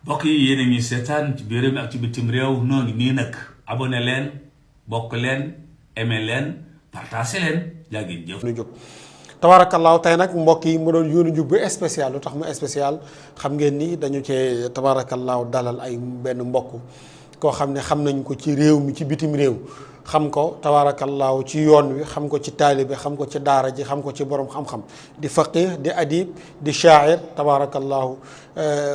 mbokk yi yéen a ngi seetaan ci biir réew mi ak ci bitim réew noo ngi nii nag abonné leen bokk leen aimé leen partagé leen jaa ngeen jëf. nu jóg tabaarakallaahu tey nag mbokk yi mu doon yoonu jub bu spécial lu tax mu spécial xam ngeen ni dañu cee tabaarakallaahu dalal ay benn mbokk koo xam ne xam nañ ko ci réew mi ci bitim réew xam ko tabaarakallaahu ci yoon wi xam ko ci taalibe xam ko ci daara ji xam ko ci borom xam-xam di faqih di adib di shaair tabaarakallaahu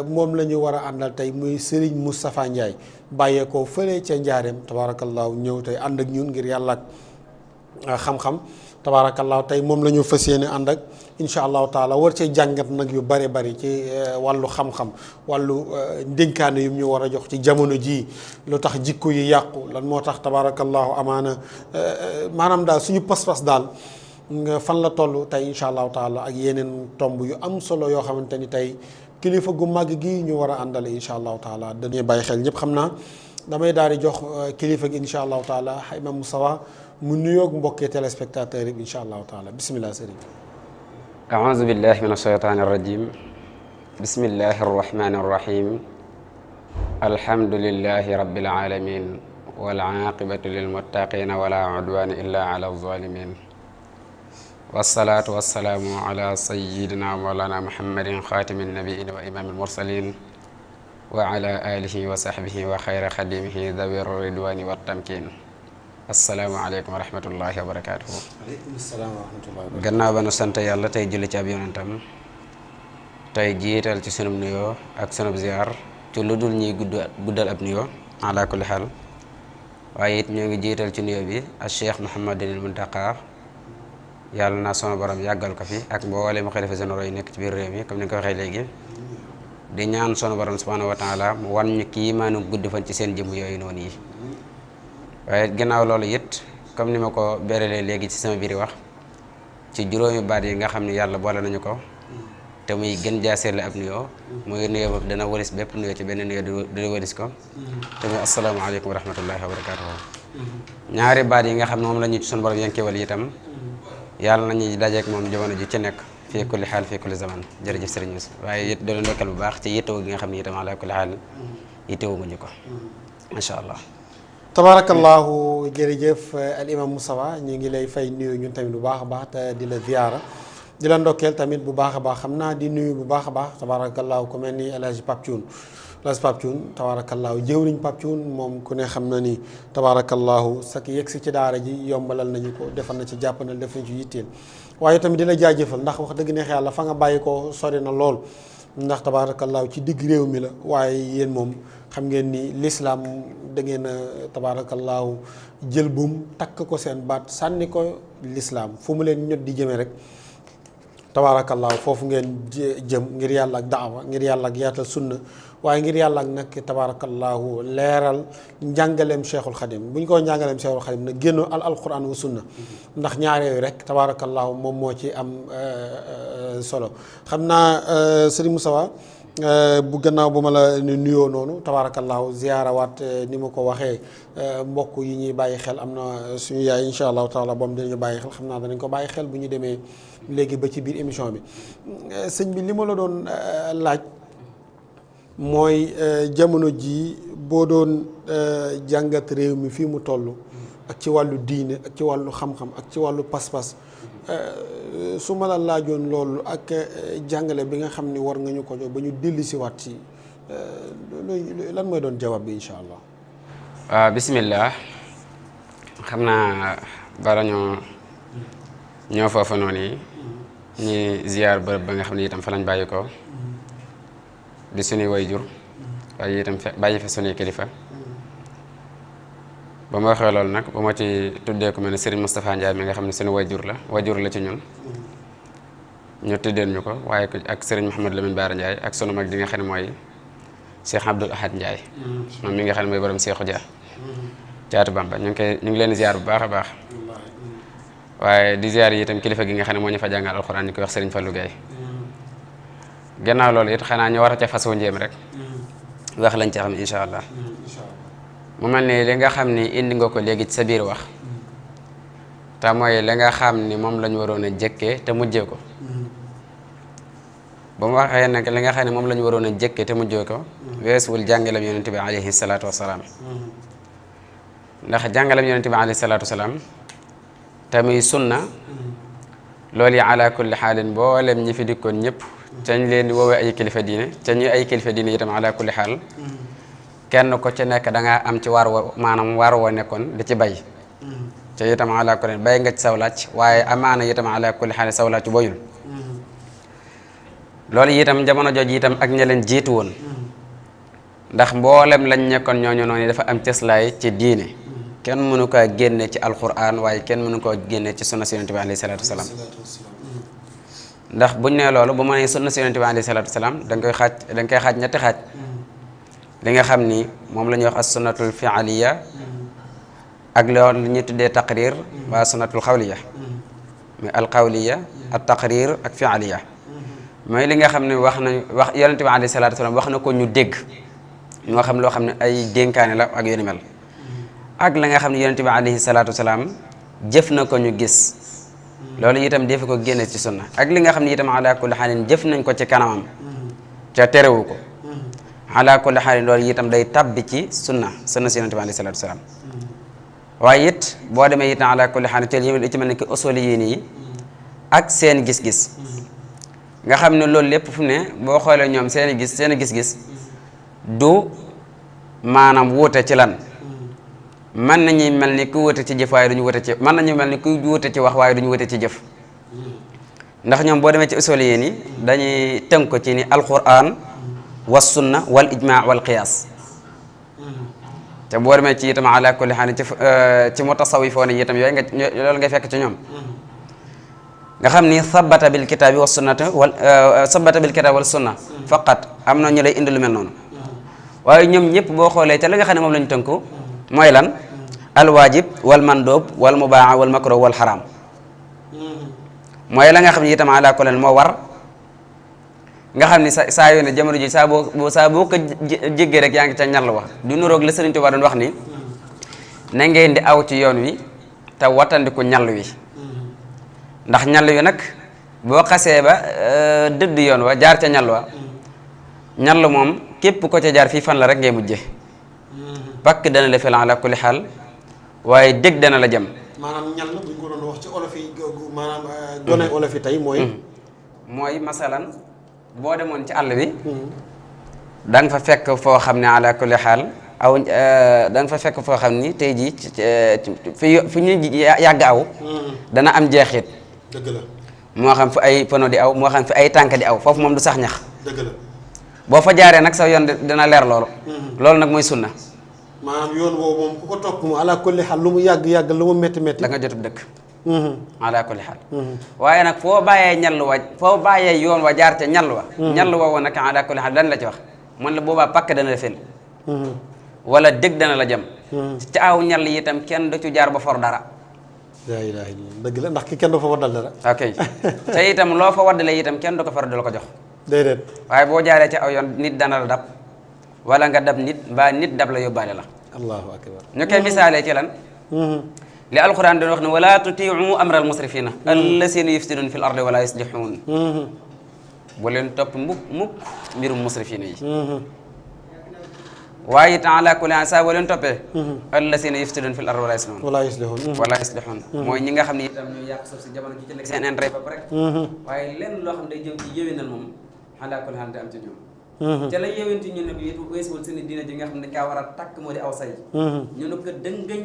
moom la ñu war a àndal tey muy Serigne Moustapha Ndiaye bàyyeekoo fële ca Njaareem tabaarakallaahu ñëw tey ànd ak ñun ngir yàlla ak xam-xam tabaarakallaahu tey moom la ñu fas yéene ànd ak incha allahu taala war cee jàngat nag yu bari bari ci wàllu xam-xam wàllu ndénkaane yu ñu war a jox ci jamono jii lu tax jikko yi yàqu lan moo tax tabaarakallaahu amaana maanaam daal suñu pas-pas daal nga fan la toll tey incha allahu taala ak yeneen tomb yu am solo yoo xamante ni tey kilifa gu màgg gi ñu war a àndale incha allahu taala dañuy bàyyi xel ñëpp xam naa damay daal di jox kilifa gi incha allahu taala Imam Moustapha mu nuyoog mbokki téléspectateurs yi incha allahu taala bisimilah sëriñ. aouzu billahi min ashaytaani rajim bismillahi arrahmani arrahim alhamdulillahi rabbil alamin wal aqibatu lil muttaqina wala udwana illa ala zalimin wassalatu wassalamu ala sayyidina mawlana muhammadin khatimin nabiyyin wa imamil mursalin wa ala alihi wa sahbihi wa khayra khadimihi dawir ridwani wat tamkin asalaamaaleykum wa rahmatullahi wa barakaatuhu. waaleykum salaam wa rahmatullahi wa barakaatuhu. gannaaw ba nu sant yàlla tey julli ci ab yonentam tey jiital ci sunub nuyoo ak sunub ziar ci lu dul ñuy guddal ab nuyoo ala kulli xaal waaye it ñoo ngi jiital ci nuyoo bi ak Cheikh Mouhamadul Muntaqa yàlla na sunu borom yàggal ko fi ak mboolem xalifa généraux yi nekk ci biir réew mi comme ni nga ko waxee léegi di ñaan sunu borom subhanahu wa taala mu wan ñu kii maanaam gudd fan ci seen jëmm yooyu noonu yi. waaye gannaaw loolu it comme ni ma ko béralee léegi ci sama biir wax ci juróomi baat yi nga xam ne yàlla boole nañu ko te muy gën jaaseerle ab nuyoo muy nuyoo boobu dana waris bépp nuyoo ci benn nuyoo du waris ko te muy asalaamaaleykum wa rahmatullahi wa barakatuhu ñaari baat yi nga xam ne moom la ñu ci sunu borom yankewal itam yàlla nañuy dajeek moom jamono ji ci nekk fii kulli xaal fii kulli zaman jërëjëf sëriñ Youssou waaye it doon ndokkal bu baax ci yittewoo gi nga xam ne itam ala kulli xaal yittewoo ñu ko macha allah. tabaarakallaahu jërëjëf al imam Moustapha ñu ngi lay fay nuyu ñun tamit bu baax a baax te di la ziyaara di la ndokkeel tamit bu baax a baax xam naa di nuyu bu baax a baax tabaarakallaahu ku mel ni El Hadj Pape Thioune El Hadj Pape Thioune tabaarakallaahu jëwriñ Pape Thioune moom ku ne xam na ni tabaarakallaahu sak yegg si ci daara ji yombalal nañu ko defal na ci jàppandal def nañu ci yitteel waaye tamit di la jaajëfal ndax wax dëgg neex yàlla fa nga bàyyi ko sori na lool ndax tabaarakallaahu ci digg réew mi la waaye yéen moom xam ngeen ni lislaam da ngeen a tabaarakallaahu jël buum takk ko seen baat sànni ko lislaam fu mu leen ñot di jëmee rek tabaarakallaahu foofu ngeen jëm ngir yàlla ak daawa ngir yàlla ak yaatal sunna waaye ngir yàlla ak nag tabaarakallaahu leeral njàngaleem cheikhul xadim bu ñu ko njàngaleem cheikhul xadim nag génn alquran wa sunna ndax ñaar yooyu rek tabaarakallaahu moom moo ci am solo xam naa sëriñ Moustapha bu gannaaw bu ma la nuyoo noonu tabaarakallaahu ziyaarawaat ni ma ko waxee mbokk yi ñuy bàyyi xel am na suñu yaay incha allahu taala boom dinañu bàyyi xel xam naa danañ ko bàyyi xel bu ñu demee léegi ba ci biir émission bi sëñ bi li ma la doon laaj mooy jamono ji boo doon jàngat réew mi fii mu toll ak ci wàllu diine ak ci wàllu xam-xam ak ci wàllu pas-pas su ma la laajoon loolu ak jàngale bi nga xam ni war nga ñu ko jox ba ñu dellu si waat ci lan mooy doon jawab bi incha allah. waaw bismillah xam naa bala ñoo foofa noonu yi ñi ziyaar bërëb ba nga xam ne itam fa lañ bàyyi ko di suñuy wayjur waaye itam bàyyi fa suñuy kilifa ba ma waxee loolu nag ba ma ci tuddee ku mel ne Serigne Moustapha Ndiaye mi nga xam ne suñu wayjur la ci ñun ñu tuddeen ñu ko waaye ak Serigne Mouhamadou Lamine Bara Ndiaye ak sunu mag di nga xam ne mooy Cheikh Abdoul Ahad Ndiaye moom mi nga xam ne mooy borom Cheikhou Dia caatu Bamba ñu ngi leen ziar bu baax a baax waaye di ziar yi itam kilifa gi nga xam ne moo ñu fa jàngal alxuraan ñu koy wax Serigne Fallou Gueye gannaaw loolu it xanaa ñu war a ca fasoo njéem rek wax lañ ci xam incha allah mu mel ni li nga xam ni indi nga ko léegi ci sa biir wax te mooy li nga xam ni moom lañ waroon a jëkkee te mujjee ko ba mu waxee nag li nga xam ne moom la ñu waroon a jëkkee te mujjee ko weesuwul jàngalam yonente bi alayhi salaatu wasalaam ndax jàngalam yonente bi alayhi salaatu wasalaam tamuy sunna loolu yi ala kulli xaalin mboolem ñi fi dikkoon ñëpp cañ leen di woowee ay kilifa diine ca ñuy ay kilifa diine itam ala kulli xaal kenn ko ci nekk da ngaa am ci maanaam war woo nekkoon di ci bay ca itam ala kulli bay nga ci saw laaj waaye amaana itam ala kulli xaal saw laaj boyul loolu itam jamono jooju itam ak ña leen jiitu woon ndax mboolem lañ nekkoon ñooñu noonu dafa am cëslaay ci diine kenn mënu koo génne ci alquran waaye kenn mënu koo génne ci sunna si yonent bi alayhi salaatu wasalaam ndax buñ ne loolu bu ma nee sunna si yonent bi alayhi salaatu wasalaam da nga koy xaaj ñetti xaaj li nga xam ni moom la ñuy wax as sunnatul fi'aliya ak loolu li ñuy tuddee taqrir waa sunnatul xawliya muy alqawliya ak taqrir ak fi'aliya mooy li nga xam ne wax yonent bi alayhi salaatu wasalaam wax na ko ñu dégg ñoo xam loo xam ne ay dénkaane la ak yu ni mel ak la nga xam ne yonent bi alayhi salaatu wasalaam jëf na ko ñu gis loolu itam defe ko génne ci sunna ak li nga xam ne itam ala kulli xaalin jëf nañ ko ci kanamam ca terewu ko ala kulli xaalin loolu itam day tabbi ci sunna si yonent bi alayhi salaatu wasalaam waaye it boo demee itam ala kulli xaalin te li ci mel ne ki usuliyiin yi ak seen gis-gis nga xam ne loolu lépp fu ne boo xoolee ñoom seen gis-gis du maanaam wuute ci lan mën nañuy mel ni ku wuute ci jëf waaye duñu wuute ci mën nañu mel ni ku wuute ci wax waaye duñu wuute ci jëf ndax ñoom boo demee ci usuliyiin yi dañuy tënk ko ci ni alquran wa sunna wal ijmaa wal qiyaas te boo demee ci itam ala kulli xaal ci mutasawifoon yi itam yooyu loolu ngay fekk ci ñoom nga xam ni sabata bil kitaabi wa sunnata sabata bil kitaabi wal sunna faqat am na ñu lay indi lu mel noonu waaye ñoom ñëpp boo xoolee ca la nga xam ne moom la ñu tënku mooy lan alwaajib wal mandoob wal mubaax wal makruh wal xaraam mooy la nga xam ne itam ala kulli moo war nga xam ni saa yoo ne jamono ji saa boo ko jéggee rek yaa ngi ca ñal wax du nuroog la Sëriñ Tuubaa doon wax ni na ngeen di aw ci yoon wi te wattandiku ñal wi ndax ñal wi nag boo xasee ba dëdd yoon wa jaar ca ñal wa ñal moom képp ko ca jaar fii fan la rek ngay mujje pakk dana la fel ala kulli xaal waaye dégg dana la jëm maanaam ñal bu ñu ko doon wax ci olof yi maanaam gone olof yi tey mooy masalan boo demoon ci àll bi da nga fa fekk foo xam ne ala kulli xaal da nga fa fekk foo xam ni tey jii fi ñu yàgg aw dana am jeexit dëgg la moo xam fi ay pono di aw moo xam fi ay tànk di aw foofu moom du sax ñax dëgg la boo fa jaaree nag sa yoon dina leer loolu loolu nag mooy sunna maanaam yoon woowu moom ku ko topp mu ala kulli xaal lu mu yàgg lu mu métti da nga jotub dëkk ala kulli xaal waaye nag foo bàyyee yoon wa jaar ca ñal wa ñal woowu nag ala kulli xaal lan la ci wax man la boobaa pakk dana la fel wala dëgg dana la jëm ci aw ñal yi itam kenn du ci jaar ba for dara laa ilaaha illallaah dëgg la ndax ki kenn du fa waddal dara ok te itam loo fa waddale itam kenn du ko far du la ko jox déedéet waaye boo jaaree ci aw yoon nit dana la dab wala nga dab nit mbaa nit dab la yóbbaale la allahu akbar ñu koy misaalee ci lan li alquran doon wax ne wala tutiu amra almusrifina allasina yufsidun fi l ardi wala yuslihun bu leen topp mukk mbirum musrifina yi waaye it ala kulli haal saa boo leen toppee allasina yufsidun fi l ardi wala yuslihun mooy ñi nga xam ne itam ñooy yàq suuf si jamono ji ci nekk seen intérêt ba rek waaye lenn loo xam day jëm ci yéwénal moom ala kulli haal da am ci ñoom te la yéwénti ñun nag it weesuwul seen diina ji nga xam ne kaa war a takk moo di aw say ñu ne ko dëngañ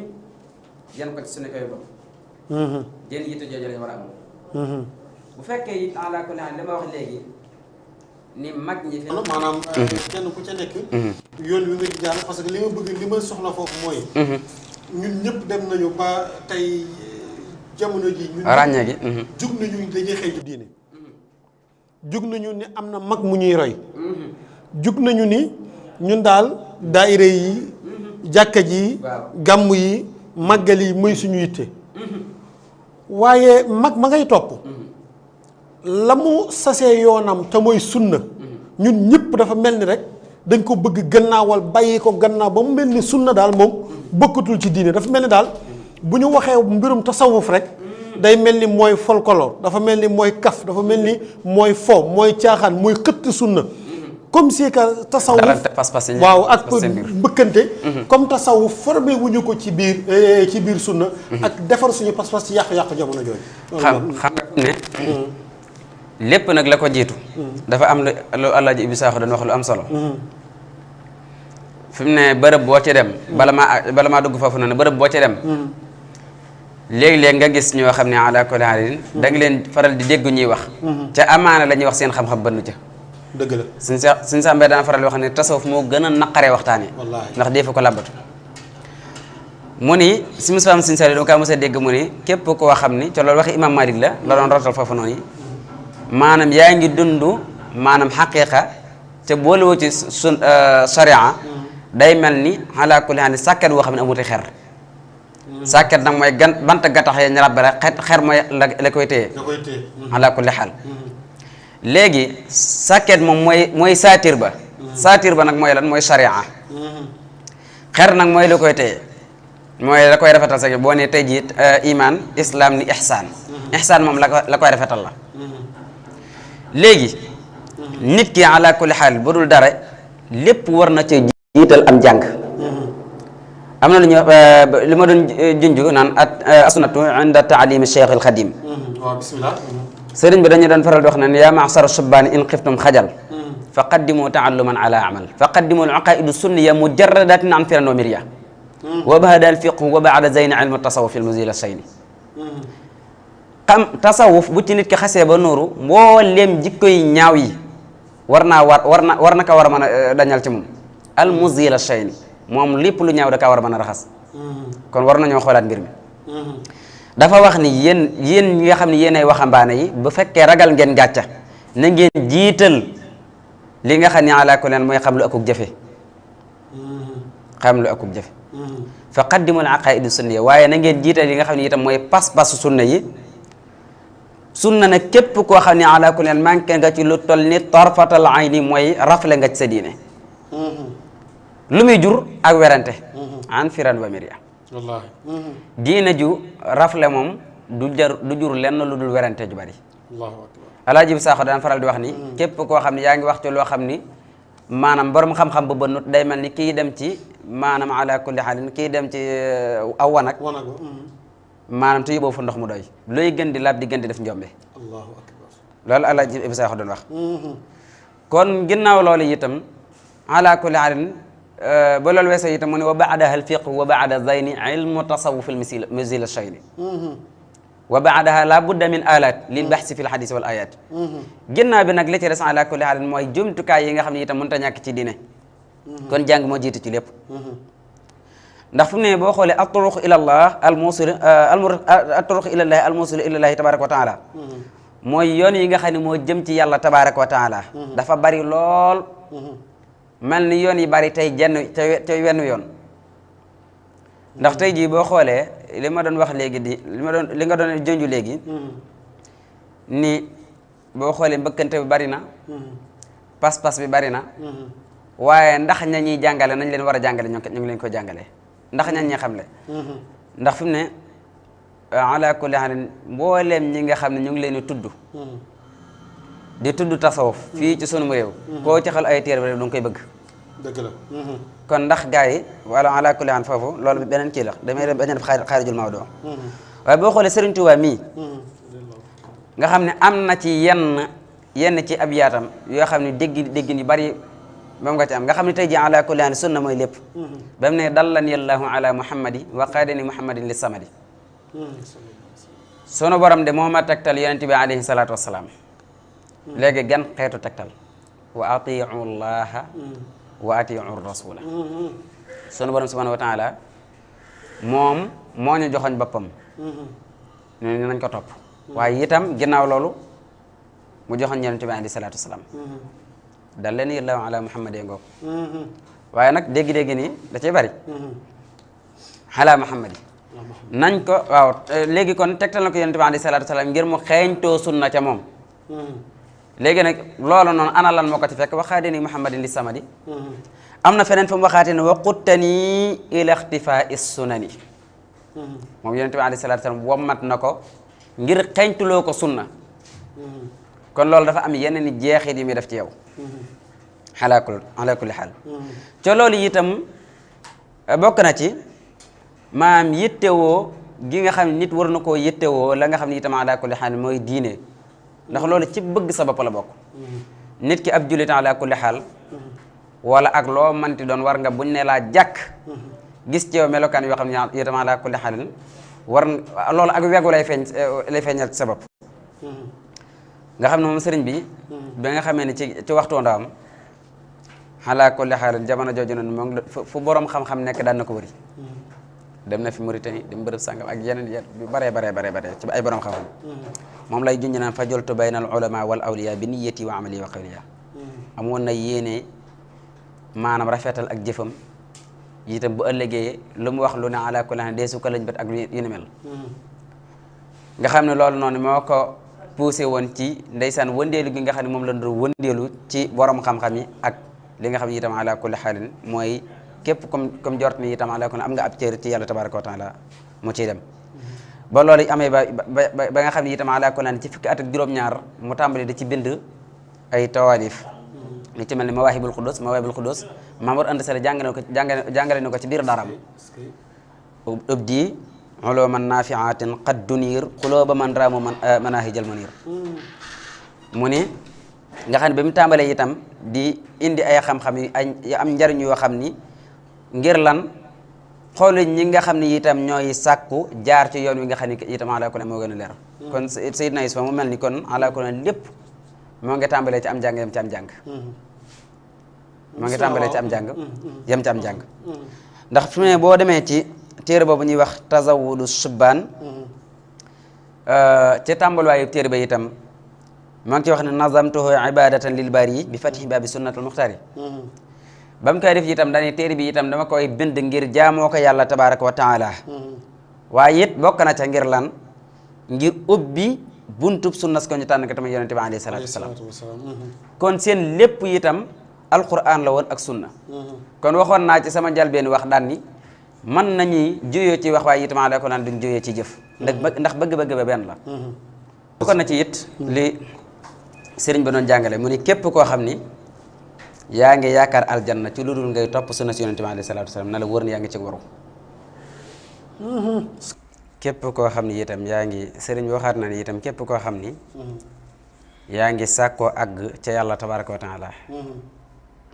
yan ko ci suñu koy bopp jën yitte jooju lañ war a am bu fekkee it ala kulli haal li ma wax léegi ni mag ñi fi maanaam kenn ku ca nekk yoon wi nga ci jaar parce que li ma bëgg li ma soxla foofu mooy ñun ñëpp dem nañu ba tey jamono ji ñun ràññee gi jug nañu dañuy xëy diine jug nañu ni am na mag mu ñuy roy jug nañu ni ñun daal daayira yi jàkka ji gàmm yi màggal yi mooy suñu yitte waaye mag ma ngay topp la mu sasee yoonam te mooy sunna ñun ñëpp dafa mel ni rek dañ ko bëgg gannaawal bàyyi ko gannaaw ba mu mel ni sunna daal moom bokkatul ci diine dafa mel ni daal bu ñu waxee mbirum tasawuf rek day mel ni mooy folklore dafa mel ni mooy kaf dafa mel ni mooy fo mooy caaxaan mooy xëtt sunna comme si que tasawuf dalante pas-pas yi waaw ak mbëkkante comme tasawuf formé wuñu ko ci biir sunna ak defar suñu pas-pas ci yàqu-yàqu jamono jooju xam ne lépp nag la ko jiitu dafa am lu Alaaji Ibi Sakho doon wax lu am solo fi mu ne bërëb boo ci dem bala maa dugg foofu noonu bërëb boo ci dem léegi-léeg nga gis ñoo xam ne ala kulli haalin da nga leen faral di dégg ñuy wax ca amaana la ñuy wax seen xam-xam bënn ca dëgg la suñ sa mbay dana faral di wax ne tasawuf moo gën a naqaree waxtaane ndax dee fa ko làbbatu mu ni si musaam suñ sali doo kaa mos a dégg mu ni képp koo xam ni ca loolu waxi imam Malik la doon rotal foofu noonu maanaam yaa ngi dund maanaam xaqiqa te boolewoo ci sharia day mel ni ala kulli haalin sàkket woo xam ne amuti xer sàkket nag mooy bant gattax ya ñu ràbbe rek xer mooy la koy téye ala kulli haal léegi sàkket moom mooy saatir ba nag mooy lan mooy sharia xer nag mooy la koy téye mooy la koy rafetal sa boo ne tey jii iman islam ni ihsaan moom la koy rafetal la léegi nit ki ala kulli haal bu dul dara lépp war na ci jiital am jàng am na lu ñu li ma doon junj naan assunnatu inda taalimi cheikh al xadim waaw bismillah sëriñ bi dañu doon faral di wax ne yaa maasara shubbaani in xiftum xajal fa qaddimu taalluman ala amal fa qaddimu al aqaidu sunniya mujarradatin an firan wa mirya wa bahada al fiqhu wa baada zeyni ilmu tasawuf al muzil shayni xam tasawuf bu ci nit ki xasee ba nooru mbooleem jikko yi ñaaw yi war na ko war a mën a dañal ci moom al muzil shayni moom lépp lu ñaaw da kaa war a mën a raxas kon war nañoo xoolaat mbir mi dafa wax ni yéen ñi nga xam ne yéen ay waxambaane yi bu fekkee ragal ngeen gàcca na ngeen jiital li nga xam ne ala kulli mooy xam lu akuk jëfe fa qaddimu al aqaidi sunniya waaye na ngeen jiital yi nga xam ne itam mooy pas-pas sunna yi sunna nag képp koo xam ne ala kulli manqué nga ci lu toll ni tarfatal ayni mooy rafle nga ci sa diine lu muy jur ak werante an firan wa mirya wallaahi diine ju rafle moom du jur lenn lu dul werante ju bari allahu akbar Alaaji Ibi Sakho daan faral di wax ni képp koo xam ne yaa ngi wax ci loo xam ni maanaam borom xam-xam ba bënnut day mel ni kii dem ci maanaam ala kulli xaalin kii dem ci aw wanag maanaam te yóbboo fu ndox mu doy looy gën di laab di gën di def njombe allahu akbar loolu Alaaji Ibi Sakho doon wax kon ginnaaw loolu itam ala kulli xaalin ba loolu weesoo itam mu ne wa baadaha alfiqhu wa baada zayni ilmu tasawuf almuzil shayni wa baadaha la budda min alat lil baxsi fi lxadis wal ayat ginnaaw bi nag li ci des ala kulli xaalin mooy jumtukaay yi nga xam ne itam mënut a ñàkk ci diine kon jàng moo jiitu ci lépp ndax fu mu ne boo xoolee atturuq ila allah atturuq ila llahi almusil ila llahi tabaraka wa taala mooy yoon yi nga xam ne moo jëm ci yàlla tabaraka wa taala dafa bari lool mel ni yoon yi bari tey tey wenn yoon ndax tey jii boo xoolee li ma doon wax léegi li nga doon jënju léegi ni boo xoolee mbëkkante bi bari na pas-pas bi bari na waaye ndax ña ñuy jàngale nañ leen war a jàngale ñu ngi leen ko jàngale ndax ña ñi xamle ndax fi mu ne ala kulli halin mbooleem ñi nga xam ne ñu ngi leen di tudd tasawuf fii ci sunu réew koo ci xal ay téere bi rek du nga koy bëgg dëgg la kon ndax gars yi wala ala kulli halin foofu loolu beneen kii la damay dem bañ a def xaarijul mawdu waaye boo xoolee Serigne Touba mii nga xam ne am na ci yenn ci ab yaatam yoo xam ne dégg ni bari moom nga ci am nga xam ne tey ji ala kulli halin sunna mooy lépp ba mu ne dallani allahu ala muhammadi wa qaadani muhammadin li samadi sunu borom de moo ma tegtal yonente bi alayhi salaatu wasalaam léegi gan xeetu tegtal wa atiu llaha wa atiu rasula sunu borom subhanahu wa taala moom moo ñu joxoñ boppam ñu nañ ko topp waaye itam ginnaaw loolu mu joxoñ yonente bi alayhi salaatu wasalaam dallani allahu ala muhammadin ngoog waaye nag dégg-dégg nii da cay bari ala muhammadi nañ ko waaw léegi kon tegtal na ko yonente bi alayhi salaatu wasalaam ngir mu xeeñtoo sunna ca moom léegi nag loolu noonu ana lan moo ko ci fekk waxaadini muhammadin li samadi am na feneen fu mu waxaate ne waquttani ila ixtifai sunani moom yonente bi alayhi salaatu wasalaam wommat na ko ngir xeeñtuloo ko sunna kon loolu dafa am yeneen i jeexit yi muy def ci yow ala kulli xaal ca loolu itam bokk na ci maam yittewoo gi nga xam ne nit war na koo yittewoo la nga xam ne itam ala kulli xaal mooy diine ndax loolu ci bëgg sa bopp la bokk nit ki ab jullit ala kulli xaal wala ak loo manti doon war nga buñ ne laa jàkk gis ci yow melokaan yoo xam ne itam ala kulli xaal war loolu ak wegu lay feeñal ci sa bopp nga xam ne moom sëriñ bi ba nga xamee ne ci waxtu ndawam ala kulli xaal jamono jooju noonu moom fu borom xam-xam nekk daan na ko wëri dem na fi Mauritanie dem bërëb sàngam ak yeneen yu bare ci ay borom xam-xam moom lay junj naan fa joltu bayna al ulama wal awliya bi niyyati wa amali wa qawliya amoon na yéene maanaam rafetal ak jëfam itam bu ëllëgee lu mu wax lu ne ala kulli xaal deesu ko lañ bët ak yu ni mel nga xam ne loolu noonu moo ko poussé woon ci ndeysaan wëndeelu gi nga xam ne moom la doon wëndeelu ci borom xam-xam yi ak li nga xam ne itam ala kulli xaalin mooy képp comme jort ni itam ala kulli am nga ab cër ci yàlla tabaraka wa taala mu ciy dem ba loolu amee ba nga xam ne itam ala kulli ci fukki at ak juróom-ñaar mu tàmbali da ci bind ay tawaalif li ci mel ni Mawaahibul Quddus Mamour Anta Sall jàngale na ko ci biir daram ubdi uluman nafiatin qad dunir xulooba man raamu manahijal munir mu ni nga xam ne ba mu tàmbalee itam di indi ay xam-xam yi am njariñ yoo xam ni ngir lan xooluñ ñi nga xam ni itam ñooy sàkku jaar ci yoon wi nga xam ni itam ala kulli moo gën a leer kon Seydina Yuusufa mu mel ni kon ala kulli lépp moo ngi tàmbalee ci am jàng yem ci am jàng moo ngi tàmbalee ci am jàng yem ci am jàng ndax fi mu ne boo demee ci téere boobu ñuy wax tazawudu subbaan ci tàmbaluwaayu téere ba itam maa ngi ci wax ne nazamtuhu ibadatan lil bari bi fatihi baabi sunnatul muxtaari ba mu koy def itam dañuy téere bi itam dama koy bind ngir jaamoo ko yàlla tabaraka wa taala waaye it bokk na ca ngir lan ngir ubbi buntub sunnas ko ñu tànn ko tamit yonente bi alayhi salaatu wasalaam kon seen lépp itam alquran la woon ak sunna kon waxoon naa ci sama njalbeen wax daan ni man nañuy juyoo ci wax waaye itam ala ko naan duñ juyoo ci jëf ndax bëgg-bëgg ba benn la bokkoon na ci it li sëriñ ba doon jàngale mu ni képp koo xam ni yaa ngi yaakaar aljanna ci lu dul ngay topp sunna si yonente bi alayhi salaatu wasalaam na la wóor ni yaa ngi ci waru képp koo xam ni itam yaa ngi sëriñ bi waxaat na ni itam képp koo xam ni yaa ngi sàkkoo àgg ca yàlla tabaraka wa taala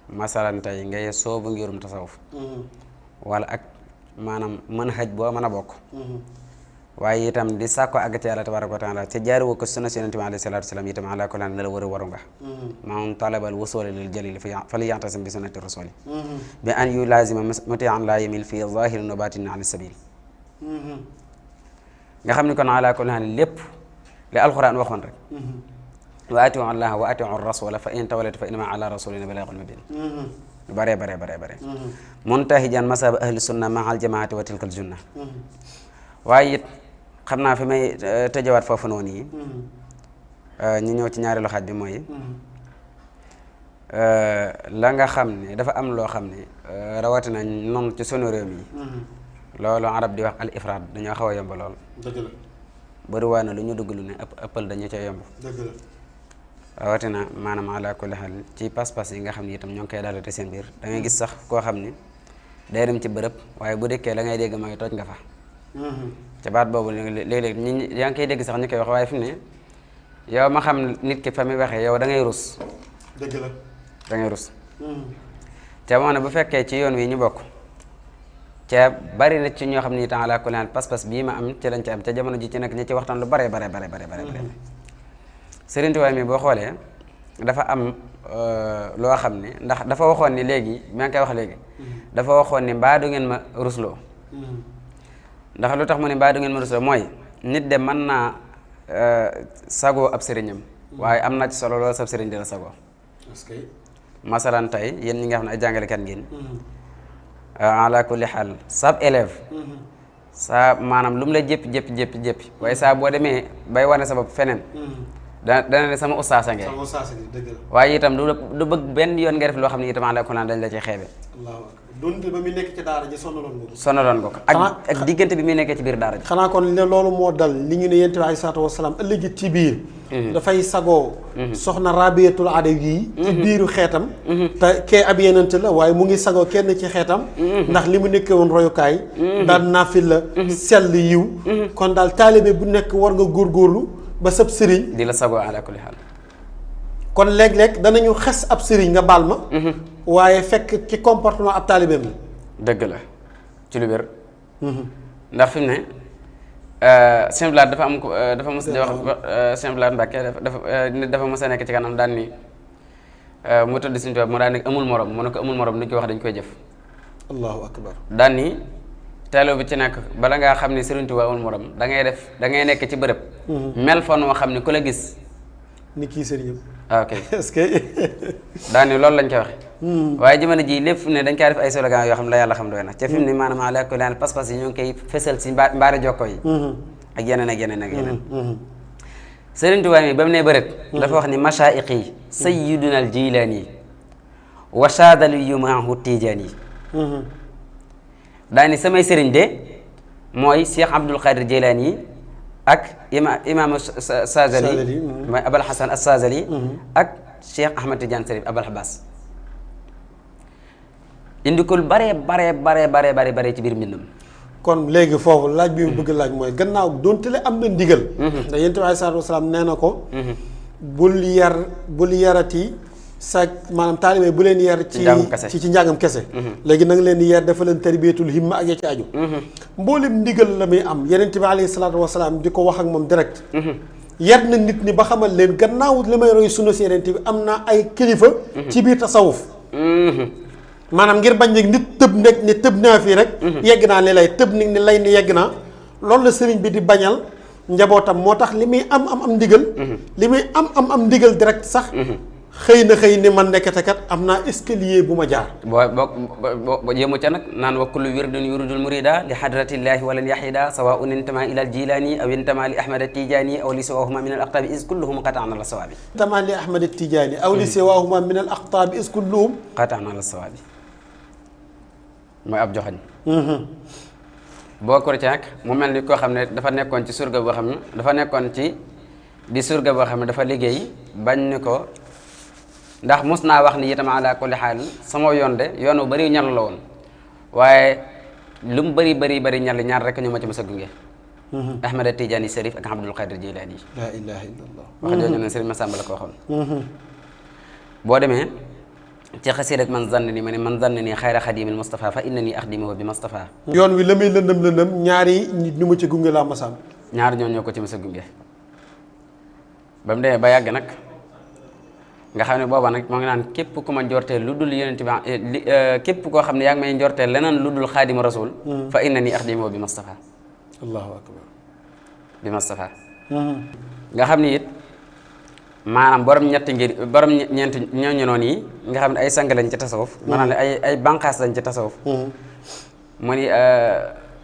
masalan tey ngay soobu ngirum tasawuf wala ak maanaam mën xëj boo mën a bokk waaye itam di sàkkoo àgg ca yàlla tabaraka wa taala ca jaari woo ko sunna si yonente bi alayhi salaatu wasalaam itam ala kulli na la war a waru nga maanaam talabal wusuli lil jalil fa li yaxtasim bi sunnati rasuli bi an yu lazima mutian la yamil fi zahirin wa batinin ala sabil nga xam ni kon ala kulli lépp li alquran waxoon rek wa atiu allaha wa atiu rasula fa in tawallaytu fa innama ala rasulina balaaghul mubin lu bare muntahijan masaba ahli sunna ma al jamaati wa tilkal junna waaye it xam naa fi may tëjawaat foofu noonu yi ñu ñëw ci ñaareelu xaaj bi mooy la nga xam ne dafa am loo xam ne rawatina noonu ci sunu réew mi loolu arab di wax al ifraad dañoo xaw a yomb lool dëgg la bëri waa na lu ñu dugg lu ne ëppal dañu ca yomb dëgg la rawatina maanaam ala kulli xaal ci pas-pas yi nga xam ne itam ñoo ngi koy dalate seen biir da ngay gis sax koo xam ni day dem ci bërëb waaye bu dëkkee la ngay dégg mooy toj nga fa ca baat boobu léeg-léeg ñi yaa ngi koy dégg sax ñu koy wax waaye fi mu ne yow ma xam nit ki fa muy waxee yow da ngay rus dëgg la da ngay rus te moo ne bu fekkee ci yoon wi ñu bokk ca bari na ci ñoo xam ne itam ala kulli xaal pas-pas bii ma am ci lañ ci am ca jamono ji ci nekk ñi ci waxtaan lu bare Sëriñ Tuubaa mi boo xoolee dafa am loo xam ne ndax dafa waxoon ni léegi maa ngi koy wax léegi dafa waxoon ni mbaa du ngeen ma rusloo ndax lu tax mu ne mbaa du ngeen ma rusloo mooy nit de mën naa sagoo ab sëriñam waaye am na ci solo loolu sab sëriñ dina sagoo masalan tey yéen ñi nga xam ne ay jàngalekat ngeen ala kulli xaal sab élève saa maanaam lu mu la jéppi waaye saa boo demee bay wane sa bopp feneen dana ne sama ustaasa ngeen sama ustaasa gi dëgg la waaye itam du bëgg benn yoon nga def loo xam ne itam ala kulli dañ la ci xeebe allahu akbar donte ba muy nekk ci daara ji sonaloon nga ko ak diggante bi muy nekkee ci biir daara ji xanaa kon loolu moo dal li ñu ne yonent bi alayhi salaatu wasalaam ëllëgi ci biir dafay sagoo soxna Rabiyatul Adawi ci biiru xeetam te kee ab yenent la waaye mu ngi sagoo kenn ci xeetam ndax li mu nekkee woon royukaay daal naafil la sell yiw kon daal taalibe bu nekk war nga góorgóorlu ba sab sëriñ di la sagoo ala kulli xaal kon léeg-léeg danañu xes ab sëriñ nga baal ma waaye fekk ci comportement ab taalibeem la dëgg la ci lu wér ndax fi mu ne Sëñ Blaat dafa am dafa mos di wax Sëñ Blaat Mbàkke dafa mos a nekk ci kanam daan ni mu tëdd Sëñ Tuubaa mu daan ne amul morom mu ne ko amul morom duñ koy wax dañ koy jëf allahu akbar daan ni teeloo bi ci nekk bala ngaa xam ne Sëriñ Tuubaa amul morom da ngay nekk ci bërëb mel fa noo xam ne ku la gis ni kii sëriñam ok est-ce que daan ni loolu lañ koy waxe waaye jamono ji lépp ne dañ kaa def ay slogan yoo xam ne la yàlla xam doy na ca fi mu ne maanaam ala kulli haal pas-pas yi ñoo ngi koy fësal si mbaari jokko yi ak yeneen ak yeneen ak yeneen Sëriñ Tuubaa mi ba mu ne bërët dafa wax ni mashaaiqi sayyiduna al Jilaani wa saadali yu maahu Tijaani daani samay sëriñ de mooy Cheikh Abdul Qadir Jilaani ak imaam Saazali mooy Abul Hasan as-Saazali ak Cheikh Ahmad Tidiane Sarif Abul Abbas indi ko lu bare ci biir mbindam kon léegi foofu laaj bi mu bëgg laaj mooy gannaaw donte le am na ndigal ndax yonent bi alayhi salaatu wasalaam nee na ko bul yarati sa maanaam taalibe bu leen yar ci njàngam kese léegi na nga leen di yar dafa leen tarbiyatul himma ak ya ci aju mboolem ndigal la muy am yonent bi alayhi salaatu wasalaam di ko wax ak moom direct yar na nit ñi ba xamal leen gannaaw li may roy sunna si yonent bi am na ay kilifa ci biir tasawuf maanaam ngir bañ nag nit tëb nekk ni tëb naa fii rek yegg naa li lay tëb ni ni lay ni yegg naa loolu la sëriñ bi di bañal njabootam moo tax li muy am ndigal li muy am ndigal direct sax xëy ni man nekkate kat am naa escalier bu ma jaar boo yéemu ca nag naan wa kullu wirdun yuridul murida li hadratillahi walan yahida sawaun intama ila al jilani aw intama li ahmad al tijani aw li siwahuma min al aqtabi is kulluhum qata'an ala sawabi intama li ahmad al tijani aw li siwahuma min al aqtabi is kulluhum qata'an ala sawabi mooy ab joxañ boo ko ci nag mu mel ni koo xam ne dafa nekkoon ci surga boo xam ne dafa nekkoon ci di surga boo xam ne dafa liggéey bañ ni ko ndax mos naa wax ni itam ala kulli xaal sama yoon de yoon wu bëri ñal la woon waaye lu mu bëri ñal ñaar rek ñu ma ci mos a gunge Ahmad Tidiane Sarif ak Abdul Qadir Jilani la ilaha illallah wax jooju ne Sëriñ Masamba la ko waxoon boo demee ci xasiid ak man zann ni ma ne man zann ni xayra xadimil Mustafa fa inna ni axdimuhu bi Mustafa yoon wi la muy lëndëm ñaari nit ñu ma ci gunge laa masam ñaar ñoo ko ci mos a gunge ba mu demee ba yàgg nag nga xam ne booba nag moo ngi naan képp ku ma njorteel lu dul yonent bi képp koo xam ne yaa ngi may njorteel leneen lu dul xaadimu rasul fa inna ni axdimuhu bi Mustafa allahu akbar bi Mustafa nga xam ni it maanaam borom ñeenti ñooñu noonu yi nga xam ne ay sang lañ ci tasawuf maanaam ay banqaas lañ ci tasawuf mu ni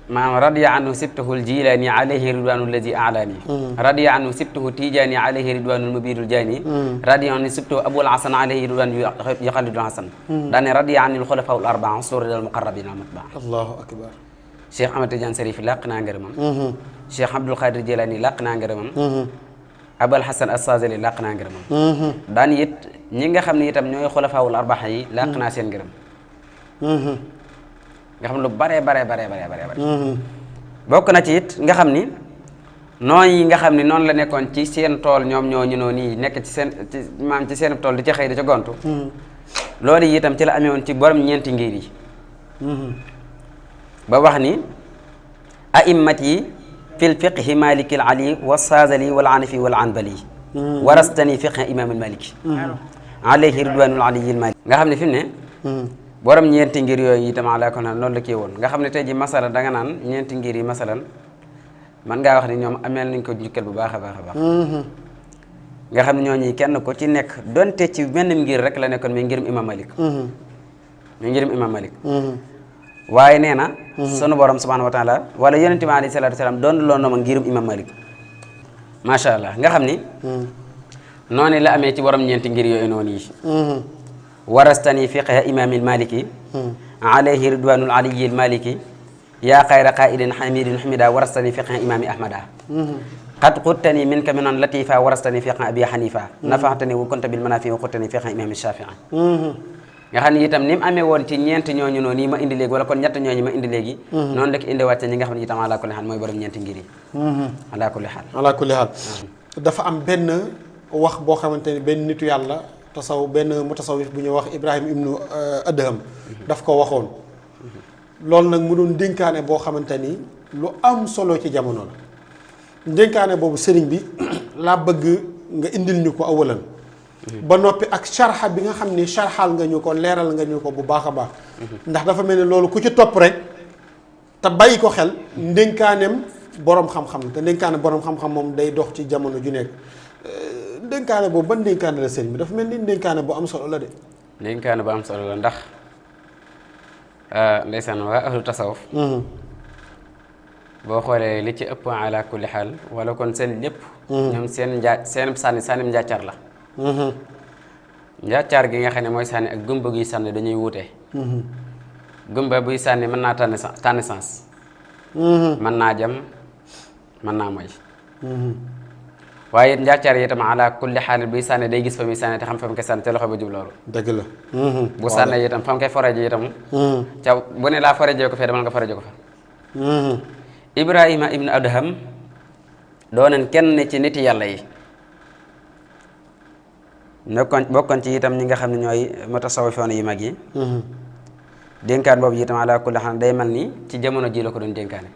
maanaam radiya anhu sibtuhu Jilaani alayhi ridwaanu alladi alaani radiya anhu sibtuhu Tijaani alayhi ridwaanu mubidul jaani radiya anhu sibtuhu Abul Hasan alayhi ridwaanu yuxallidul Hasan daane radiya anhu xulafaa'ul arbaa suuradal muqarrabiina matbaa allahu akbar Cheikh Ahmad Tidiane Sarif làq naa ngërëmam Cheikh Abdul Qadir Jilaani làq naa ngërëmam Abul Hasan as-Saazili làq naa ngërëmam daan it ñi nga xam ne itam ñooy xulafaa'ul arbaa yi làq naa seen ngërëm nga xam lu bare bokk na ci it nga xam ni noonu yi nga xam ni noonu la nekkoon ci seen tool ñoom ñooñu noonu yi nekk ci seen tool di ca xëy di ca gontu loolu yi itam ci la amee woon ci borom ñeenti ngir yi ba wax ni aimmat yi fil fiqhi maliki al ali wa saazali wal anafi wal anbali warastani fiqha imam al maliki alayhi ridwanul ali al maliki nga xam ne fi mu ne borom ñeenti ngir yooyu itam ala ko naan noonu la kii woon nga xam ne tey ji masala da nga naan ñeenti ngir yi masalan man ngaa wax ni ñoom ameel nañ ko jukkal bu baax a baax nga xam ne ñooñu kenn ko ci nekk donte ci benn ngir rek la nekkoon mais ngirum imam malik waaye nee na sunu borom subhanahu wa taala wala yonente bi alayhi salatu wasalaam doon loon na ma ngirum imam malik macha allah nga xam ni noonu la amee ci borom ñeenti ngir yooyu noonu yi warastani fiqha imamil maliki alayhi ridwanul aliyil maliki yaa xayra qaidin hamidin hamida warastani fiqha imami ahmada qad xuttani minka minan latifa warastani fiqha abi hanifa nafaxtani wa kunta bil manafi wa xuttani fiqha imami shafii nga xam ne itam ni mu amee woon ci ñeent ñooñu noonu yi ma indi léegi wala kon ñett ñooñu ma indi léegi noonu la ko indi wàcce ñi nga xam ne itam ala kulli xaal mooy borom ñeenti ngir yi ala kulli xaal dafa am benn wax boo xamante ni benn nitu yàlla benn mutasawif bu ñuy wax Ibrahim ibnu Adham daf ko waxoon loolu nag mu doon dénkaane boo xamante ni lu am solo ci jamono la dénkaane boobu sëriñ bi laa bëgg nga indil ñu ko awalan ba noppi ak sharxa bi nga xam ni sharxal nga ñu ko leeral nga ñu ko bu baax a baax ndax dafa mel ni loolu ku ci topp rek te bàyyi ko xel ndénkaaneem boroom xam-xam te ndénkaane boroom xam-xam moom day dox ci jamono ju nekk ndénkaane boobu ban ndénkaane la sëriñ bi dafa mel ni ndénkaane bu am solo la de ndénkaane bu am solo la ndax ndeysaan waa ahlu tasawuf boo xoolee li ci ëpp ala kulli xaal wala kon seen lépp ñoom seen sànnim njàccaar la njàccaar gi nga xam ne mooy sànni ak gumba guy sànni dañuy wuute gumba buy sànni mën naa tànn sens mën naa jam mën naa moy waaye it njàccaar yi itam ala kulli xaal buy sànni day gis fa muy sànni te xam fa mu koy sànni te loxo ba jub loolu dëgg la bu sànni itam fa mu koy foreje itam ca bu ne laa forejee ko fee demal nga foreje ko fa Ibrahima ibnu Adham doonen kenn ci niti yàlla yi bokkoon ci itam ñi nga xam ne ñooy mutasawifoon yi mag yi dénkaan boobu itam ala kulli xaal day mel ni ci jamono ji la ko doon dénkaane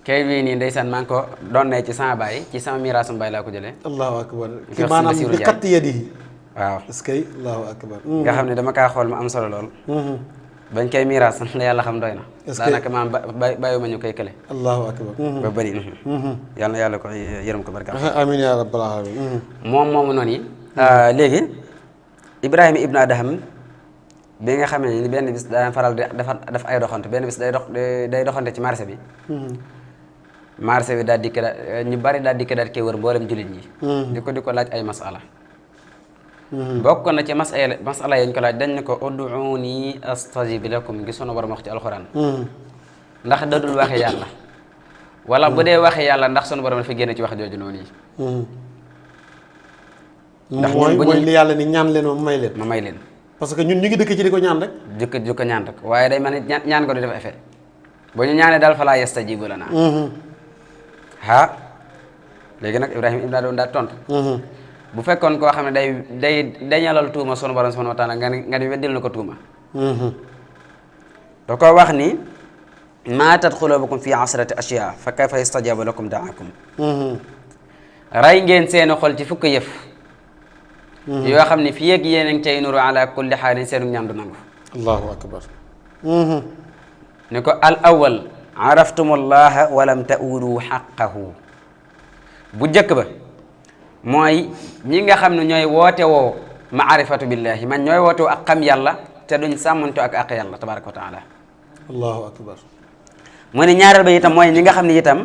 kay bii nii ndeysaan maa ngi ko doon ne ci sama baay ci sama miraasum baay laa ko jëlee allahu akbar ki maanaam bi xatti yadihi waaw est-ce que allahu akbar nga xam ne dama kaa xool mu am solo lool bañ koy miraas la yàlla xam doy na daanaka maam bàyyi ma ñu koy kële allahu akbar ba bëri yàlla na yàlla ko yërëm ko barka amiin yaa rabbal alamin moomu noonu yi léegi Ibrahima ibnu Adham bi nga xam ne ni benn bis daan faral def ay doxante benn bis day doxante ci marché bi marché bi daal dikk ñu bari daal dikk daal koy wër mboolem jullit ñi di ko laaj ay masala bokk na ci masala yañ ko laaj dañ ne ko ud'uuni astajib lakum gi sunu borom wax ci alxuraan ndax dadul waxe yàlla wala bu dee waxe yàlla ndax sunu borom dafa génn ci wax jooju noonu yi ndax mooy li yàlla ni ñaan leen ma may leen parce que ñun ñu ngi dëkk ci di ko ñaan rek di ko ñaan rek waaye day mel ni ñaan ko du def effet bu ñu ñaanee daal falaa yastajibu lana léegi nag Ibrahima ibn Adham daal tontu bu fekkoon koo xam ne day dañalal tuuma sunu borom subhanahu wa taala nga ni weddil na ko tuuma da ko wax ni maatat xulubukum fi asrati ashyaa fa kayfa yastajabu lakum daakum ray ngeen seeni xol ci fukk yëf yoo xam ne fii ak yéen a ngi cay nuru ala kulli xaalin seenu ñaan du nangu allahu akbar ni ko al awal araftumullaha walam ta'udu xaqahu bu njëkk ba mooy ñi nga xam ne ñooy woote woo maarifatu billahi man ñooy woote woo ak xam yàlla te duñ sàmmanto ak àq yàlla tabaraka wa taala allahu akbar mu ne ñaareel ba itam mooy ñi nga xam ne itam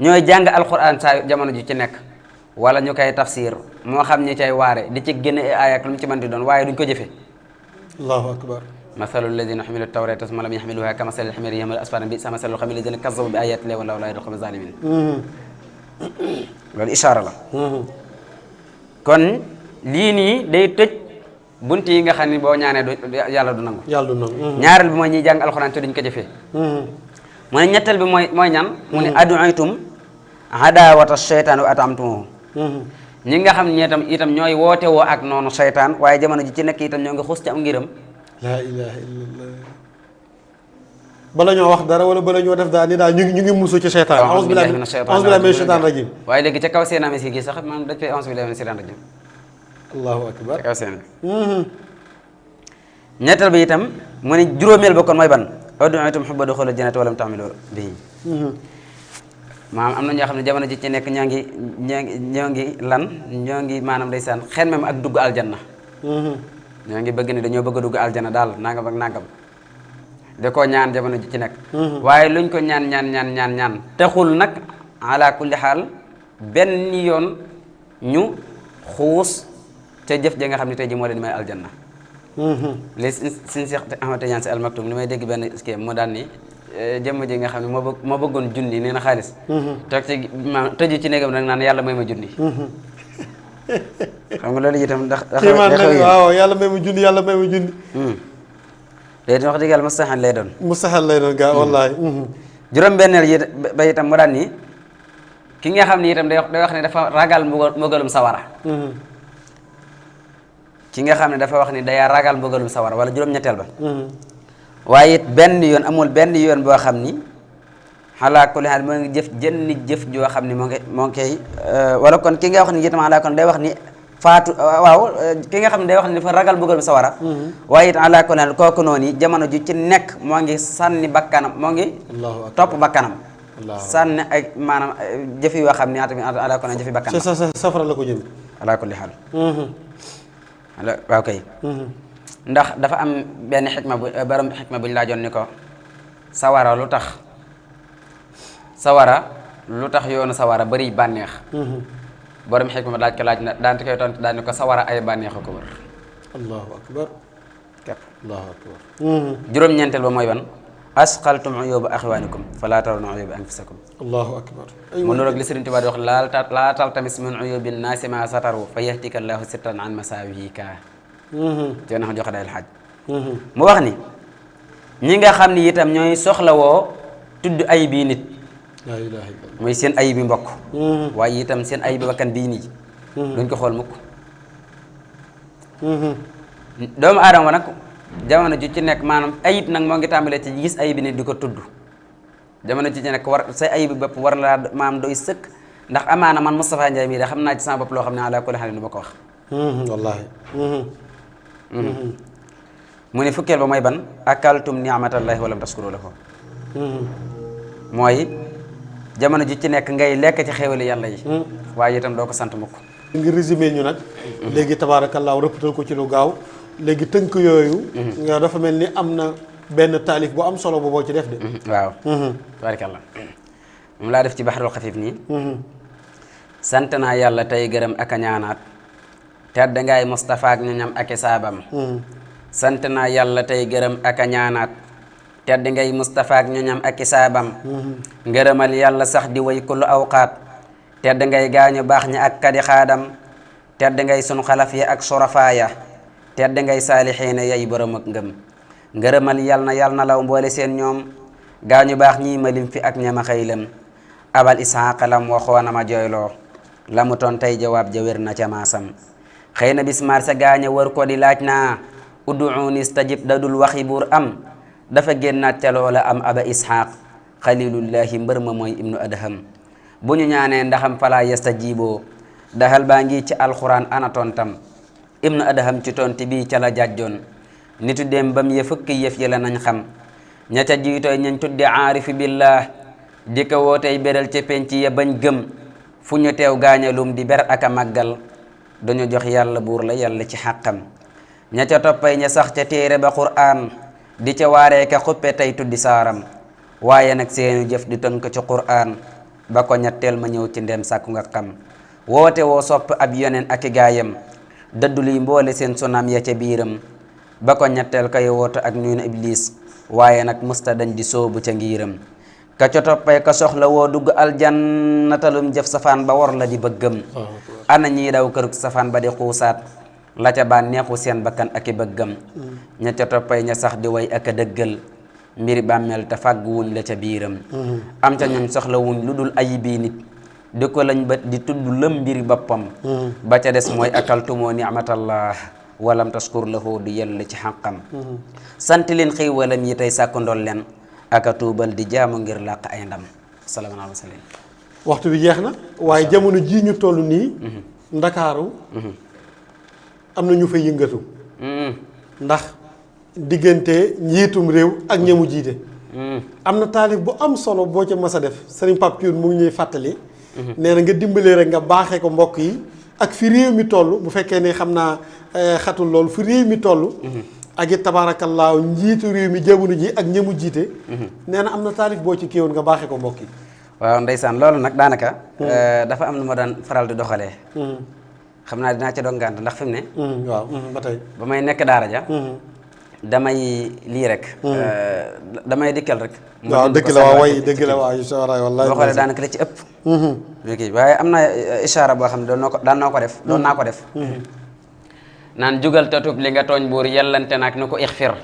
ñooy jàng alquran saa jamono ji ci nekk wala ñu koy tafsir moo xam ñi cay waare di ci génne ay ak lu mu ci mën di doon waaye duñ ko jëfe allahu akbar masalu alladina xamilu tawrata summa lam yaxmiluha ka masali alxamiri yahmilu asfaran bi'sa masalu alxamiri alladina kazzabu bi ayati llahi wallahu la yahdil qawma zalimin loolu ishaara la kon lii nii day tëj bunt yi nga xam ne boo ñaanee yàlla du nangu ñaareel bi mooy ñiy jàng alxuraan te duñ ko jëfee mu ne ñetteel bi mooy ñan mu ne aduitum adawata sheytaan wa atamtumuhu ñi nga xam ne itam ñooy woote woo ak noonu seytaan waaye jamono ji ci nekk itam ñoo ngi xus ci am ngiram laa ilaha illallah bala ñoo wax dara wala bala ñoo def daal ni daal ñu ngi musu ci seytaan a'uuzu billahi mina sheytaan rajim waaye léegi ca kaw seenaame si gi sax maanaam dañ fay a'uuzu billahi mina sheytaan rajim allahu akbar ca kaw seen ñetteel bi itam mu ne juróomeel ba kon mooy ban ud'uutum hubba duxuulil jannati wa lam ta'malu bihi maanaam am na ñoo xam ne jamono ji ci nekk ñoo ngi maanaam ndeysaan xen même ak dugg aljanna ñoo ngi bëgg ni dañoo bëgg a dugg aljanna daal nangam ak nangam da koo ñaan jamono ji ci nekk waaye luñ ko ñaan taxul nag ala kulli xaal benn yoon ñu xuus ca jëf ja nga xam ne tey ji moo leen may aljanna li suñ Seex Ahmad Tijaan Si Al Maktoum li may dégg benn kii mu daan ni jëmm ji nga xam ne moo bëggoon junni nee na xaalis toog ci ma tëju ci néegam nag naan yàlla may ma junni xam nga loolu itam ndax waaw yàlla may ma junni yàlla may ma junni léegi wax dëgg yàlla mustaxan lay doon gaa wallaahi juróom-benneel yi ba itam mu daan ni ki nga xam ne itam day wax ne dafa ragal mbugalum sawara ki nga xam ne dafa wax ni day ragal mbugalum sawara wala juróom-ñetteel ba waaye it benn yoon amul benn yoon boo xam ni xalaa kulli haal moo ngi jëf jënni jëf joo xam ni moo ngi koy wala kon ki nga wax ni itam xalaa kon day wax ni faatu waaw ki nga xam ne day wax ni dafa ragal mbugalum sawara waaye it xalaa kulli haal kooku noonu jamono ju ci nekk moo ngi sànni bakkanam moo ngi topp bakkanam sànni ay maanaam jëfi yoo xam ni tamit xalaa kulli haal jëfi bakkanam safara la ko jëm xalaa kulli haal waaw kay ndax dafa am benn xikma bu borom xikma buñ laajoon ni ko sawara lu tax yoonu sawara bari bànneex borom xikma laaj ko laaj na daan koy tontu daan ni ko sawara ay bànneex ko wër allahu akbar képp allahu akbar juróom-ñeenteel ba mooy ban asqaltum uyuba axwaanikum falaa tarawna uyuba anfusakum allahu akbar mu nuroog li Sëriñ Tuubaa di wax laa taltamis min uyubi naasi ma sataru fa yahtika allahu sitran an masaawika te nax joxe dayal xaaj mu wax ni ñi nga xam ni itam ñooy soxlawoo tudd ayib yi nit laa ilaaha illallah mooy seen ayib yi mbokk waaye itam seen ayib bakkan bii nii duñ ko xool mukk doomu aadama nag jamono ju ci nekk maanaam ayib nag moo ngi tàmbalee ci gis ayib nit di ko tudd jamono ju ci nekk war say ayib bopp war laa maam doy sëkk ndax amaana man Moustapha Ndiaye mii de xam naa ci sama bopp loo xam ne ala kulli xaal du ma ko wax wallaahi mu ne fukkeel ba mooy ban akaltum ni'matallahi walam taskuru lahu mooy jamono ji ci nekk ngay lekk ci xéwali yàlla yi waaye itam doo ko sant mukk ngir résumé ñu nag léegi tabaarakallaahu rëppatal ko ci lu gaaw léegi tënk yooyu nga dafa mel ni am na benn taalif bu am solo bu boo ci def de waaw tabarakallah moom laa def ci baxarul xafiif nii sant naa yàlla tey gërëm ak a ñaanaat tedd ngay Moustapha ak ñoñam ak i saabam sant naa yàlla tey gërëm ak a ñaanaat tedd ngay Moustapha ak ñoñam ak i saabam ngërëmal yàlla sax di way kullu awqaat tedd ngay gaañu baax ñi ak kadi xaadam tedd ngay sunu xalaf yi ak surafaaya tedd ngay saalixiina yay borom ak ngëm ngërëmal yàlla na law mboole seen ñoom gaañu baax ñii malim fi ak ñama xëylam abal isxaaqa lam waxoona ma jooyloo la mu toon tey jawaab ja wér na ca maasam xëy na bis marsa gaaña war ko di laaj naa ud'uuni stajib dadul waxi buur am dafa génnaat ca loola am aba isxaaq xalilullahi mbër ma mooy ibnu adham bu ñu ñaanee ndaxam falaa yastajiiboo daxal baa ngi ci alxuraan ana tontam ibnu adham ci tonti bii ca la jàjjoon nitu dem bam ye fukki yëf yi la nañ xam ña ca jiitooy ñañ tudde aarifi billah di ko wootey beral ca penc ya bañ gëm fu ñu teew gaañalum di ber ak a màggal dañu jox yàlla buur la yàlla ci xàqam ña ca toppay ña sax ca téere ba qur'aan di ca waaree ka xuppe tey tuddi saaram waaye nag seenu jëf di tënk ci qur'aan ba ko ñetteel ma ñëw ci ndem sàkku nga xam woote woo sopp ab yoneen ak i gaayam dëddu liy mboole seen sunam ya ca biiram ba ko ñetteel kay woote ak nuyu na iblis waaye nag musta dañ di soobu ca ngiiram ka ca toppay ka soxla woo dugg aljannatalum jëf safaan ba war la di bëggam ana ñii daw kërug safaan ba di xuusaat la ca bànneexu seen bakkan ak i bëggam ña ca toppay ña sax di way ak a dëggal mbiri bàmmeel te fàgg wuñ la ca biiram am ca ñoom soxla wuñ lu dul ayibii nit di ko lañ ba di tudd lëm mbiri boppam ba ca des mooy akaltumoo ni'matallah walam taskur lahu du yell ci xàqam sant leen xéewalam yi tey sàkku ndol leen aka tuubal di jaamu ngir làq ay ndam salaamaaleykum waxtu bi jeex na waaye jamono jii ñu toll nii ndakaaru am na ñu fay yëngatu ndax diggante njiitum réew ak ñamu jiite am na taalif bu am solo boo ca mas a def sëriñ Pape Thioune mu ngi ñuy fàttali nee na nga dimbalee rek nga baaxee ko mbokk yi ak fi réew mi toll bu fekkee ne xam naa xatul loolu fi réew mi toll ak it tabaarakallaahu njiitu réew mi jamono ji ak ñamu jiite nee na am na taalif boo ci kéewoon nga baaxee ko mbokk yi waaw ndeysaan loolu nag daanaka dafa am nu ma daan faral di doxalee xam naa dinaa ci doon gànt ndax fi mu ne waaw ba tey ba may nekk daara ja damay lii rek damay dikkal rek waaw dëgg la waaw way dëgg la waaw wallahi boo xoolee daanaka la ci ëpp kii waaye am na ishaara boo xam ne daan naa ko def doon naa ko def naan jugal tatub li nga tooñ buur yellante nag ni ko ixfir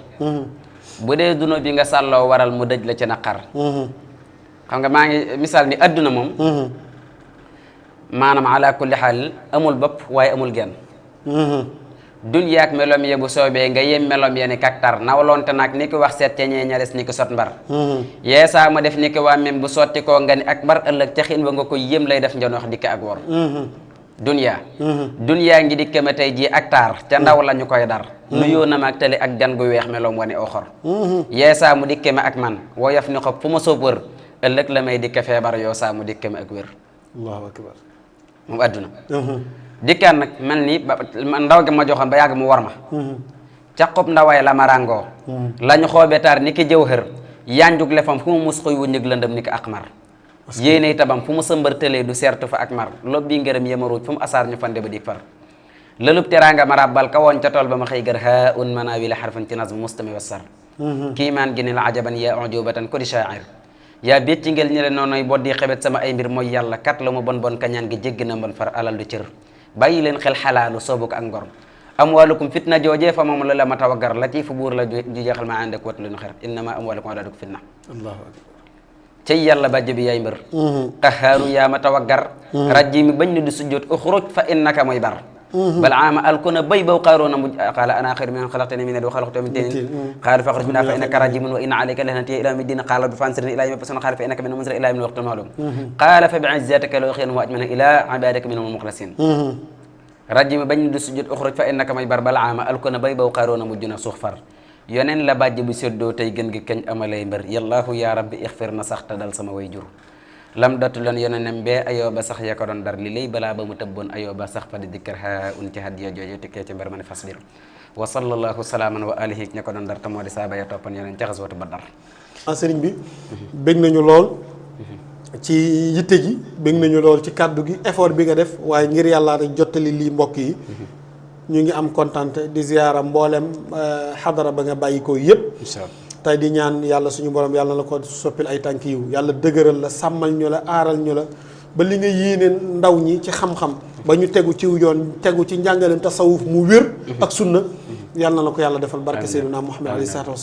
bu dee duno bi nga sàlloo waral mu dëj la ci naqar xam nga maa ngi misaal ni adduna moom maanaam ala kulli xaal amul bopp waaye amul genn dunyaak melom ye bu soobee nga yem melom ye ni kaktar nawlonte nag ni ki wax seet ca ñee ñares ni ki sot mbar yeesaa ma def ni ki waa mem bu sotti koo nga ni ak mbar ëllëg ca xin ba nga ko yëm lay def njonox dikk ak wor dunyaa ngi dikke ma tey jii ak taar ca ndaw la ñu koy dar nu yoo na ma ak tali ak gan gu weex meloom wane aw xor yeesaa mu dikke ma ak man woyof ni xob fu ma soob wër ëllëg la may dikke feebar yoo saa mu dikke ma ak wér allahu akbar moom adduna dikkaan nag mel ni ndaw gi ma joxoon ba yàgg mu war ma caqub ndaway la ma ràngoo la ñu xoobee taar ni ki jëw xër yanjug lefam fu mu mus xuy wu ñëg lëndëm ni ki ak mar yéene tabam fu mu sëmbar tëlee du seertu fa ak mar lob bi ngërëm yemaruuj fu mu asaar ñu fande ba dik far lëlub teraanga ma rabbal ka woon ca tool ba ma xëy gër haa un mana wi la xarfan ci nazm mustami wassar kiimaan gi ni la ajaban yaa ujubatan ko di shaa'ir yaa bétti ngel ñi le noonoy boddi xebet sama ay mbir mooy yàlla kat la mu bon bon kañaan gi jégg na mbon far alal du cër bàyyi leen xel xalaalu soobu ko ak ngor amwaalukum fitna joojee fa moom la ma tawaggar latifu buur la ju jeexal ma ànd ak wat lu ñu xer innama amwaalukum awlaadukum fitna allahu akbar cay yàlla bàjj bi yaay mbër qaxaaru yaa ma tawaggar rajji mi bañ ni du sujjoot uxruj fa innaka mooy bar bal aama alkuna bay baw qaaroona mu qaala ana xayru min xalaqtani min wa xalaqtahu min tiin qaalu faxruj minhaa fa innaka rajimun wa inna alayka lahnati ila yawmi ddin qaala bi fansirni ila yawmi yub'athun qaala fa innaka minhum munzar ila yawmi al-waqti al-ma'lum qaala fa bi'izzatika la ughwiyannahum wa ajma'in ila ibadika minhum al-mukhlasin rajji mi bañ ni du sujjoot uxruj fa innaka mooy bar bal aama alkuna bay baw qaaroona mujj na suux far yoneen la bàjj bu séddoo tey gën gi kañ amalay mbër yallaahu yaa rabbi ixfir na sax te dal sama way jur lam dootu leen yoneenem bee ayooba sax ya ko doon dar li lay balaa ba mu tëbboon ayooba sax fa di dikkar haa un ci hadiya jooju tikkee ci mbir ma ne fasbir wa sallallahu salaaman wa alihi ña ko doon dar te moo di saaba ya toppan yoneen ca xaswatu Badar sëriñ bi bég nañu lool ci yitte ji bég nañu lool ci kàddu gi effort bi nga def waaye ngir yàlla rek jottali lii mbokk yi ñu ngi am kontante di ziyaara mboolem xadara ba nga bàyyi ko yëpp tey di ñaan yàlla suñu borom yàlla na la ko soppil ay tànk yiw yàlla dëgëral la sàmmal ñu la aaral ñu la ba li nga yéene ndaw ñi ci xam-xam ba ñu tegu ci yoon tegu ci njàngaleem tasawuf mu wér ak sunna yàlla na la ko yàlla defal barke Seydina Muhammad alayhi salaatu wa salaam